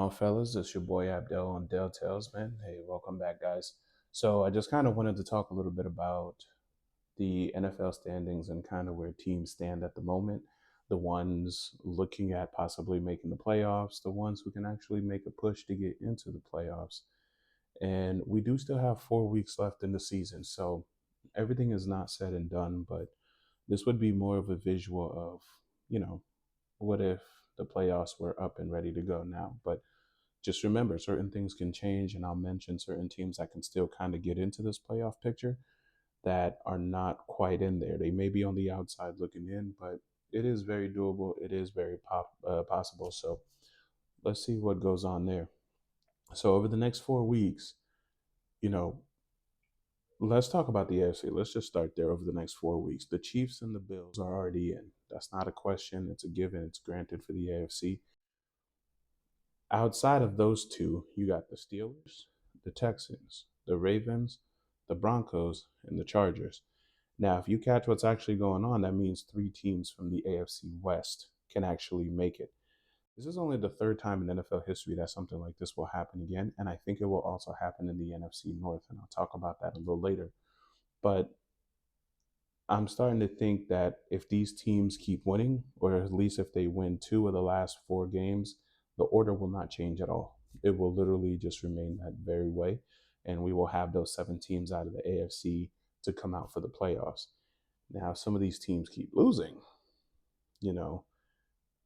on, fellas? It's your boy Abdel on Dell Tales, man. Hey, welcome back, guys. So, I just kind of wanted to talk a little bit about the NFL standings and kind of where teams stand at the moment. The ones looking at possibly making the playoffs, the ones who can actually make a push to get into the playoffs. And we do still have 4 weeks left in the season. So, everything is not said and done, but this would be more of a visual of, you know, what if the playoffs were up and ready to go now? But just remember, certain things can change, and I'll mention certain teams that can still kind of get into this playoff picture that are not quite in there. They may be on the outside looking in, but it is very doable. It is very possible. So let's see what goes on there. So over the next 4 weeks, you know, let's talk about the AFC. Let's just start there. Over the next 4 weeks, the Chiefs and the Bills are already in. That's not a question. It's a given. It's granted for the AFC. Outside of those two, you got the Steelers, the Texans, the Ravens, the Broncos, and the Chargers. Now, if you catch what's actually going on, that means three teams from the AFC West can actually make it. This is only the third time in NFL history that something like this will happen again, and I think it will also happen in the NFC North, and I'll talk about that a little later. But I'm starting to think that if these teams keep winning, or at least if they win two of the last four games, the order will not change at all. It will literally just remain that very way. And we will have those seven teams out of the AFC to come out for the playoffs. Now, some of these teams keep losing. You know,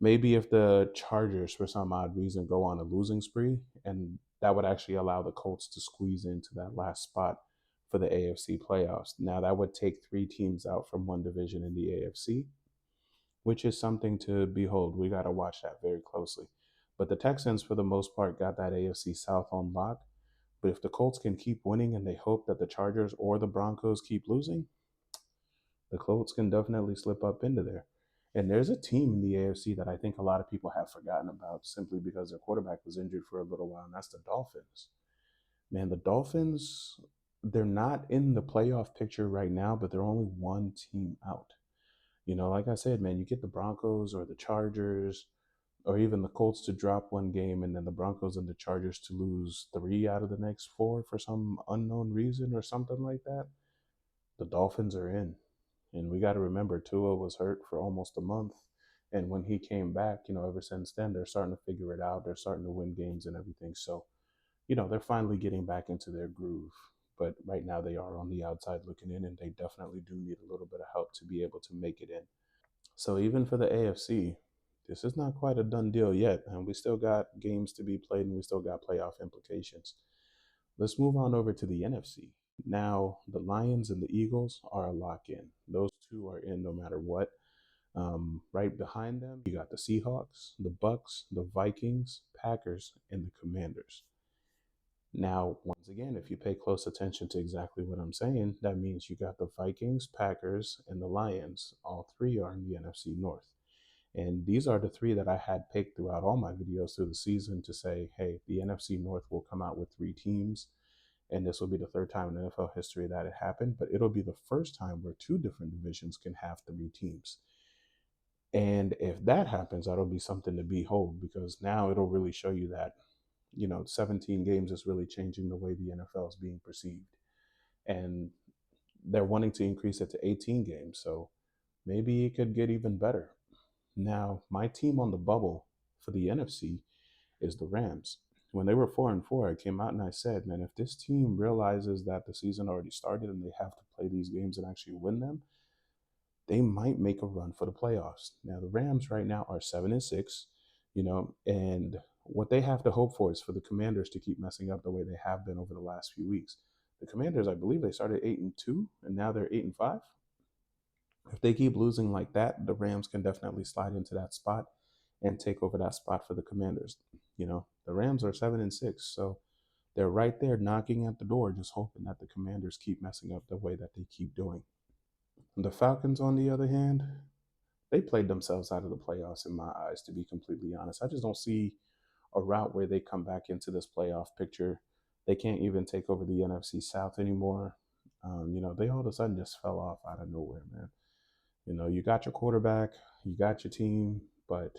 maybe if the Chargers, for some odd reason, go on a losing spree, and that would actually allow the Colts to squeeze into that last spot for the AFC playoffs. Now, that would take three teams out from one division in the AFC, which is something to behold. We got to watch that very closely. But the Texans, for the most part, got that AFC South on lock. But if the Colts can keep winning and they hope that the Chargers or the Broncos keep losing, the Colts can definitely slip up into there. And there's a team in the AFC that I think a lot of people have forgotten about simply because their quarterback was injured for a little while, and that's the Dolphins. Man, the Dolphins, they're not in the playoff picture right now, but they're only one team out. Like I said, man, you get the Broncos or the Chargers or even the Colts to drop one game and then the Broncos and the Chargers to lose three out of the next four for some unknown reason or something like that. The Dolphins are in. And we got to remember, Tua was hurt for almost a month. And when he came back, ever since then, they're starting to figure it out. They're starting to win games and everything. So, they're finally getting back into their groove. But right now, they are on the outside looking in, and they definitely do need a little bit of help to be able to make it in. So, even for the AFC, this is not quite a done deal yet. And we still got games to be played, and we still got playoff implications. Let's move on over to the NFC. Now, the Lions and the Eagles are a lock in. Those two are in no matter what. Right behind them, you got the Seahawks, the Bucks, the Vikings, Packers, and the Commanders. Now, once again, if you pay close attention to exactly what I'm saying, that means you got the Vikings, Packers, and the Lions. All three are in the NFC North. And these are the three that I had picked throughout all my videos through the season to say, hey, the NFC North will come out with three teams. And this will be the third time in NFL history that it happened, but it'll be the first time where two different divisions can have three teams. And if that happens, that'll be something to behold because now it'll really show you that, 17 games is really changing the way the NFL is being perceived. And they're wanting to increase it to 18 games. So maybe it could get even better. Now, my team on the bubble for the NFC is the Rams. When they were 4-4, I came out and I said, man, if this team realizes that the season already started and they have to play these games and actually win them, they might make a run for the playoffs. Now, the Rams right now are 7-6, and what they have to hope for is for the Commanders to keep messing up the way they have been over the last few weeks. The Commanders, I believe, they started 8-2, and now they're 8-5. If they keep losing like that, the Rams can definitely slide into that spot and take over that spot for the Commanders. The Rams are 7-6, so they're right there knocking at the door, just hoping that the Commanders keep messing up the way that they keep doing. The Falcons, on the other hand, they played themselves out of the playoffs in my eyes, to be completely honest. I just don't see a route where they come back into this playoff picture. They can't even take over the NFC South anymore. They all of a sudden just fell off out of nowhere, man. You got your quarterback, you got your team, but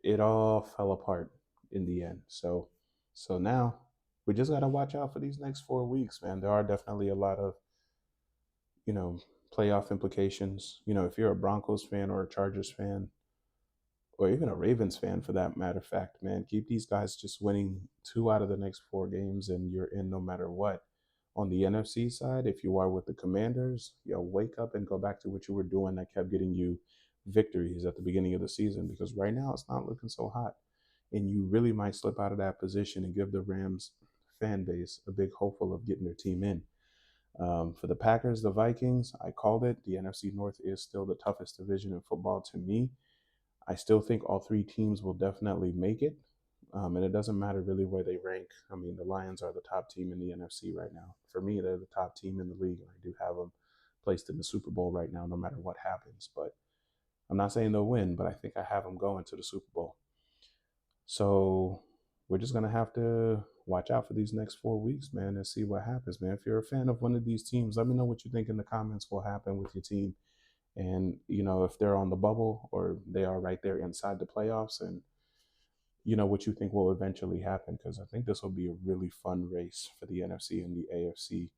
it all fell apart. in the end. So now we just got to watch out for these next 4 weeks, man. There are definitely a lot of, you know, playoff implications. You know, if you're a Broncos fan or a Chargers fan, or even a Ravens fan for that matter of fact, man, keep these guys just winning 2 out of the next 4 games and you're in no matter what. On the NFC side, if you are with the Commanders, wake up and go back to what you were doing that kept getting you victories at the beginning of the season, because right now it's not looking so hot. And you really might slip out of that position and give the Rams fan base a big hopeful of getting their team in. For the Packers, the Vikings, I called it. The NFC North is still the toughest division in football to me. I still think all 3 teams will definitely make it. And it doesn't matter really where they rank. I mean, the Lions are the top team in the NFC right now. For me, they're the top team in the league. I do have them placed in the Super Bowl right now, no matter what happens. But I'm not saying they'll win, but I think I have them going to the Super Bowl. So we're just going to have to watch out for these next 4 weeks, man, and see what happens, man. If you're a fan of one of these teams, let me know what you think in the comments will happen with your team. And, if they're on the bubble or they are right there inside the playoffs, and, what you think will eventually happen. Because I think this will be a really fun race for the NFC and the AFC.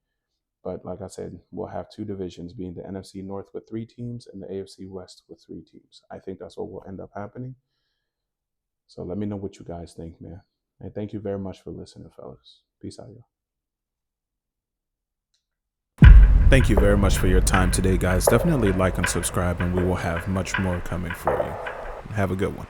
But like I said, we'll have 2 divisions, being the NFC North with 3 teams and the AFC West with 3 teams. I think that's what will end up happening. So let me know what you guys think, man. And thank you very much for listening, fellas. Peace out, y'all. Thank you very much for your time today, guys. Definitely like and subscribe, and we will have much more coming for you. Have a good one.